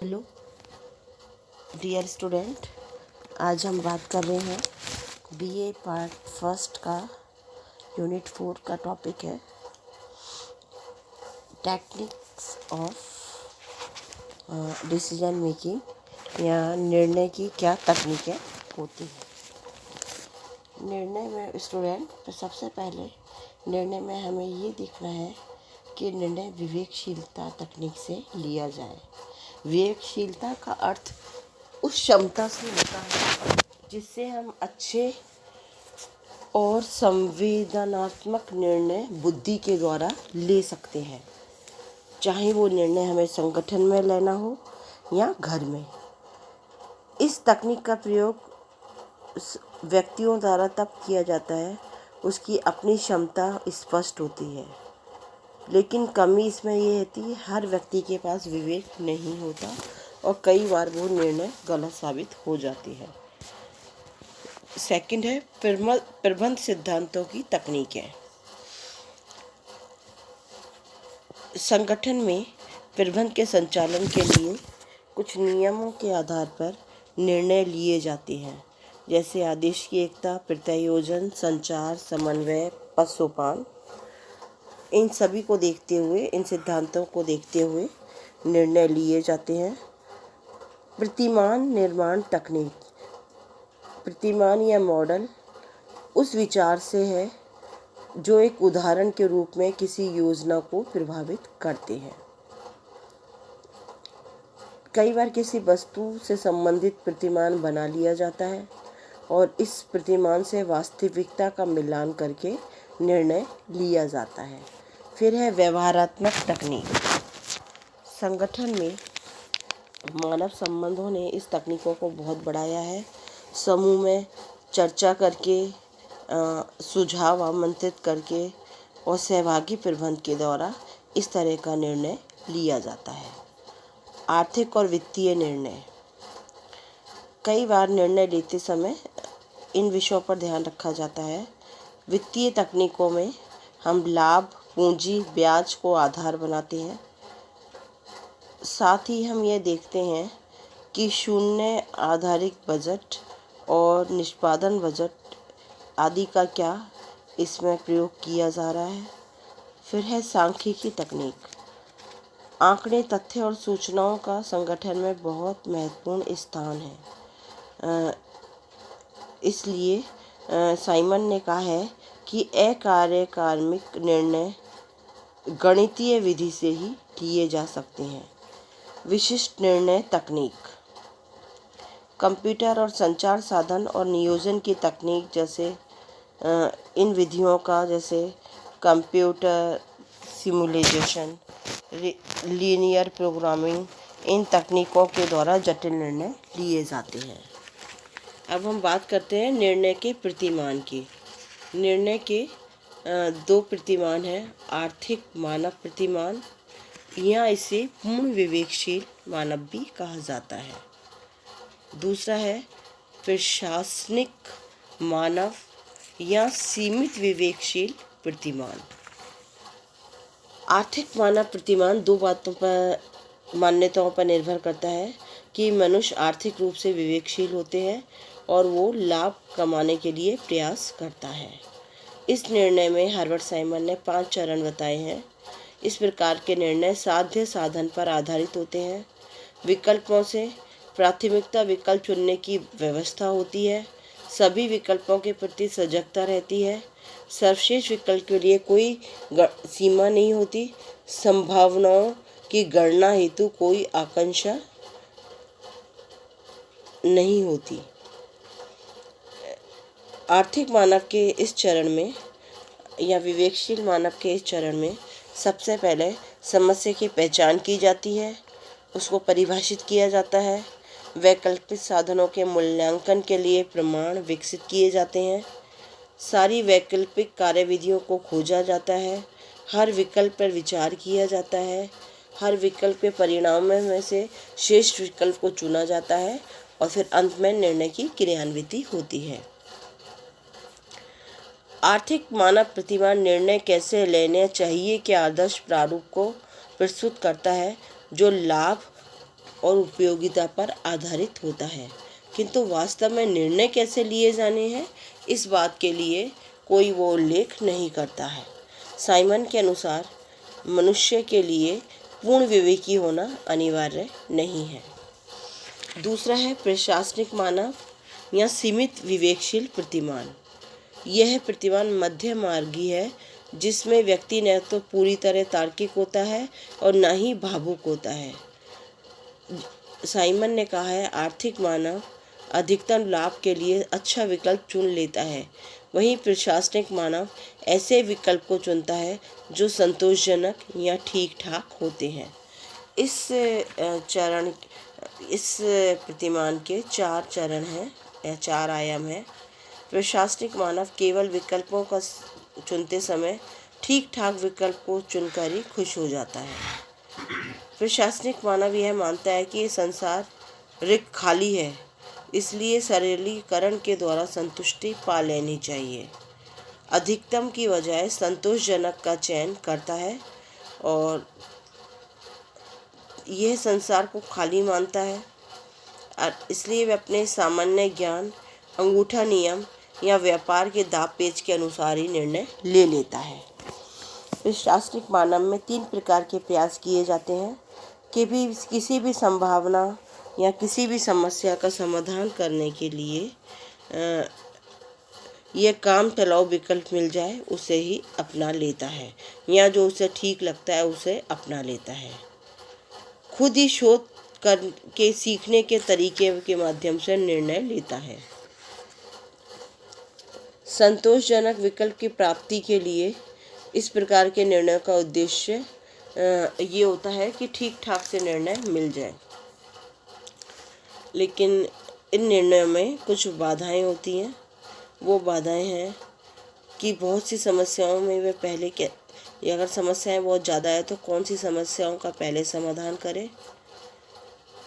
Hello dear student, आज हम बात कर रहे हैं बीए पार्ट फर्स्ट का यूनिट 4 का टॉपिक है टेक्निक्स ऑफ डिसीजन मेकिंग या निर्णय की क्या तकनीकें होती हैं। निर्णय में स्टूडेंट सबसे पहले निर्णय में हमें ये देखना है कि निर्णय विवेकशीलता तकनीक से लिया जाए। विवेकशीलता का अर्थ उस क्षमता से होता है जिससे हम अच्छे और संवेदनात्मक निर्णय बुद्धि के द्वारा ले सकते हैं, चाहे वो निर्णय हमें संगठन में लेना हो या घर में। इस तकनीक का प्रयोग व्यक्तियों द्वारा तब किया जाता है उसकी अपनी क्षमता स्पष्ट होती है, लेकिन कमी इसमें ये होती है हर व्यक्ति के पास विवेक नहीं होता और कई बार वो निर्णय गलत साबित हो जाती है। सेकंड है प्रबंध सिद्धांतों की तकनीकें। संगठन में प्रबंध के संचालन के लिए कुछ नियमों के आधार पर निर्णय लिए जाते हैं, जैसे आदेश की एकता, प्रत्यायोजन, संचार, समन्वय, पद सोपान। इन सभी को देखते हुए, इन सिद्धांतों को देखते हुए निर्णय लिए जाते हैं। प्रतिमान निर्माण तकनीक। प्रतिमान या मॉडल उस विचार से है जो एक उदाहरण के रूप में किसी योजना को प्रभावित करते हैं। कई बार किसी वस्तु से संबंधित प्रतिमान बना लिया जाता है और इस प्रतिमान से वास्तविकता का मिलान करके निर्णय लिया जाता है। फिर है व्यवहारात्मक तकनीक। संगठन में मानव संबंधों ने इस तकनीकों को बहुत बढ़ाया है। समूह में चर्चा करके, सुझाव आमंत्रित करके और सहभागी प्रबंध के द्वारा इस तरह का निर्णय लिया जाता है। आर्थिक और वित्तीय निर्णय। कई बार निर्णय लेते समय इन विषयों पर ध्यान रखा जाता है। वित्तीय तकनीकों में हम लाभ, पूंजी, ब्याज को आधार बनाते हैं। साथ ही हम ये देखते हैं कि शून्य आधारित बजट और निष्पादन बजट आदि का क्या इसमें प्रयोग किया जा रहा है। फिर है सांख्यिकी तकनीक। आंकड़े, तथ्य और सूचनाओं का संगठन में बहुत महत्वपूर्ण स्थान है। इसलिए साइमन ने कहा है कि अकार्यक्रमिक निर्णय गणितीय विधि से ही किए जा सकते हैं। विशिष्ट निर्णय तकनीक। कंप्यूटर और संचार साधन और नियोजन की तकनीक जैसे इन विधियों का, जैसे कंप्यूटर सिमुलेशन, लीनियर प्रोग्रामिंग, इन तकनीकों के द्वारा जटिल निर्णय लिए जाते हैं। अब हम बात करते हैं निर्णय के प्रतिमान की। निर्णय के दो प्रतिमान हैं, आर्थिक मानव प्रतिमान या इसे पूर्ण विवेकशील मानव भी कहा जाता है। दूसरा है प्रशासनिक मानव या सीमित विवेकशील प्रतिमान। आर्थिक मानव प्रतिमान दो बातों पर, मान्यताओं पर निर्भर करता है कि मनुष्य आर्थिक रूप से विवेकशील होते हैं और वो लाभ कमाने के लिए प्रयास करता है। इस निर्णय में हर्बर्ट साइमन ने 5 चरण बताए हैं। इस प्रकार के निर्णय साध्य साधन पर आधारित होते हैं। विकल्पों से प्राथमिकता विकल्प चुनने की व्यवस्था होती है। सभी विकल्पों के प्रति सजगता रहती है। सर्वश्रेष्ठ विकल्प के लिए कोई सीमा नहीं होती। संभावनाओं की गणना हेतु कोई आकांक्षा नहीं होती। आर्थिक मानव के इस चरण में या विवेकशील मानव के इस चरण में सबसे पहले समस्या की पहचान की जाती है, उसको परिभाषित किया जाता है। वैकल्पिक साधनों के मूल्यांकन के लिए प्रमाण विकसित किए जाते हैं। सारी वैकल्पिक कार्यविधियों को खोजा जाता है। हर विकल्प पर विचार किया जाता है। हर विकल्प के परिणामों में से श्रेष्ठ विकल्प को चुना जाता है और फिर अंत में निर्णय की क्रियान्विति होती है। आर्थिक मानव प्रतिमान निर्णय कैसे लेने चाहिए के आदर्श प्रारूप को प्रस्तुत करता है, जो लाभ और उपयोगिता पर आधारित होता है, किंतु वास्तव में निर्णय कैसे लिए जाने हैं इस बात के लिए कोई वो उल्लेख नहीं करता है। साइमन के अनुसार मनुष्य के लिए पूर्ण विवेकी होना अनिवार्य नहीं है। दूसरा है प्रशासनिक मानव या सीमित विवेकशील प्रतिमान। यह प्रतिमान मध्य मार्गी है, जिसमें व्यक्ति न तो पूरी तरह तार्किक होता है और न ही भावुक होता है। साइमन ने कहा है, आर्थिक मानव अधिकतम लाभ के लिए अच्छा विकल्प चुन लेता है, वहीं प्रशासनिक मानव ऐसे विकल्प को चुनता है जो संतोषजनक या ठीक ठाक होते हैं। इस प्रतिमान के 4 चरण हैं या 4 आयाम हैं। प्रशासनिक मानव केवल विकल्पों का चुनते समय ठीक ठाक विकल्प को चुनकर ही खुश हो जाता है। प्रशासनिक मानव यह मानता है कि ये संसार रिक्त खाली है, इसलिए सरलीकरण के द्वारा संतुष्टि पा लेनी चाहिए। अधिकतम की बजाय संतोषजनक का चयन करता है और यह संसार को खाली मानता है और इसलिए वह अपने सामान्य ज्ञान, अंगूठा नियम या व्यापार के दाव पेच के अनुसार ही निर्णय ले लेता है। प्रशासनिक मानव में 3 प्रकार के प्रयास किए जाते हैं कि किसी भी संभावना या किसी भी समस्या का समाधान करने के लिए यह काम टलाऊ विकल्प मिल जाए उसे ही अपना लेता है, या जो उसे ठीक लगता है उसे अपना लेता है। खुद ही शोध करके सीखने के तरीके के माध्यम से निर्णय लेता है। संतोषजनक विकल्प की प्राप्ति के लिए इस प्रकार के निर्णय का उद्देश्य ये होता है कि ठीक ठाक से निर्णय मिल जाए, लेकिन इन निर्णयों में कुछ बाधाएं होती हैं। वो बाधाएं हैं कि बहुत सी समस्याओं में वे पहले अगर समस्याएं बहुत ज़्यादा है तो कौन सी समस्याओं का पहले समाधान करें,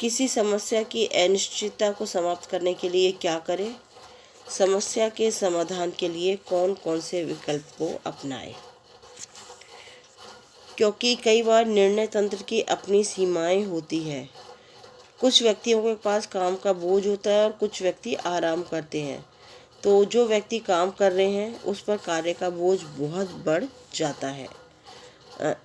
किसी समस्या की अनिश्चितता को समाप्त करने के लिए क्या करें, समस्या के समाधान के लिए कौन कौन से विकल्प को अपनाएं। क्योंकि कई बार निर्णय तंत्र की अपनी सीमाएं होती है। कुछ व्यक्तियों के पास काम का बोझ होता है और कुछ व्यक्ति आराम करते हैं, तो जो व्यक्ति काम कर रहे हैं उस पर कार्य का बोझ बहुत बढ़ जाता है।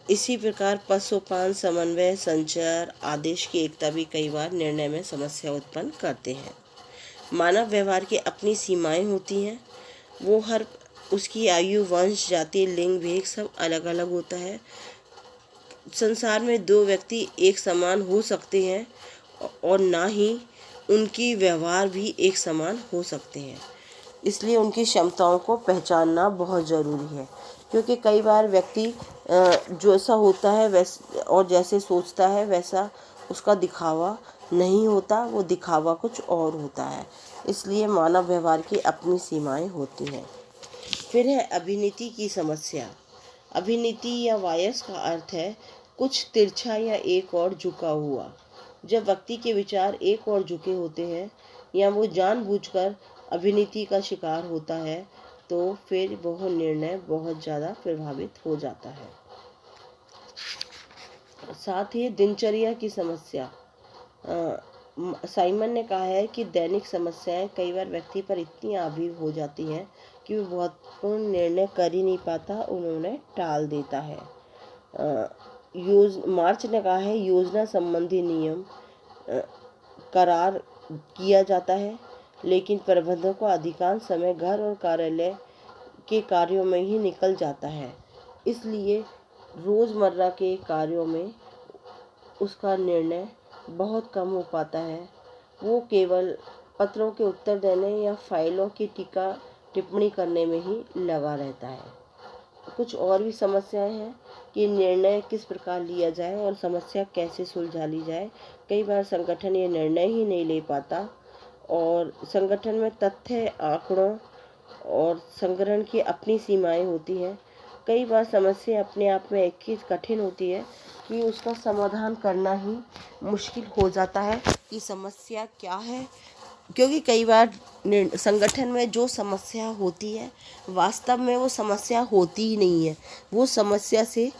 इसी प्रकार पशुपान, समन्वय, संचार, आदेश की एकता भी कई बार निर्णय में समस्या उत्पन्न करते हैं। मानव व्यवहार की अपनी सीमाएं होती हैं। वो हर उसकी आयु, वंश, जाति, लिंग, भेद सब अलग अलग होता है। संसार में 2 व्यक्ति एक समान हो सकते हैं और ना ही उनकी व्यवहार भी एक समान हो सकते हैं। इसलिए उनकी क्षमताओं को पहचानना बहुत ज़रूरी है, क्योंकि कई बार व्यक्ति जैसा होता है वैसा और जैसे सोचता है वैसा उसका दिखावा नहीं होता, वो दिखावा कुछ और होता है। इसलिए मानव व्यवहार की अपनी सीमाएं होती हैं। फिर है अभिनीति की समस्या। अभिनीति या बायस का अर्थ है कुछ तिरछा या एक और झुका हुआ। जब व्यक्ति के विचार एक और झुके होते हैं या वो जानबूझकर अभिनीति का शिकार होता है तो फिर वह निर्णय बहुत ज़्यादा प्रभावित हो जाता है। साथ ही दिनचर्या की समस्या। साइमन ने कहा है कि दैनिक समस्याएं कई बार व्यक्ति पर इतनी हावी हो जाती हैं कि वो महत्वपूर्ण निर्णय कर ही नहीं पाता, उन्होंने टाल देता है। मार्च ने कहा है, योजना संबंधी नियम करार किया जाता है, लेकिन प्रबंधक को अधिकांश समय घर और कार्यालय के कार्यों में ही निकल जाता है, इसलिए रोज़मर्रा के कार्यों में उसका निर्णय बहुत कम हो पाता है। वो केवल पत्रों के उत्तर देने या फाइलों की टीका टिप्पणी करने में ही लगा रहता है। कुछ और भी समस्याएं हैं कि निर्णय किस प्रकार लिया जाए और समस्या कैसे सुलझा ली जाए। कई बार संगठन ये निर्णय ही नहीं ले पाता और संगठन में तथ्य, आंकड़ों और संग्रहण की अपनी सीमाएं होती हैं। कई बार समस्या अपने आप में इतनी कठिन होती है कि उसका समाधान करना ही मुश्किल हो जाता है कि समस्या क्या है, क्योंकि कई बार संगठन में जो समस्या होती है वास्तव में वो समस्या होती ही नहीं है। वो समस्या से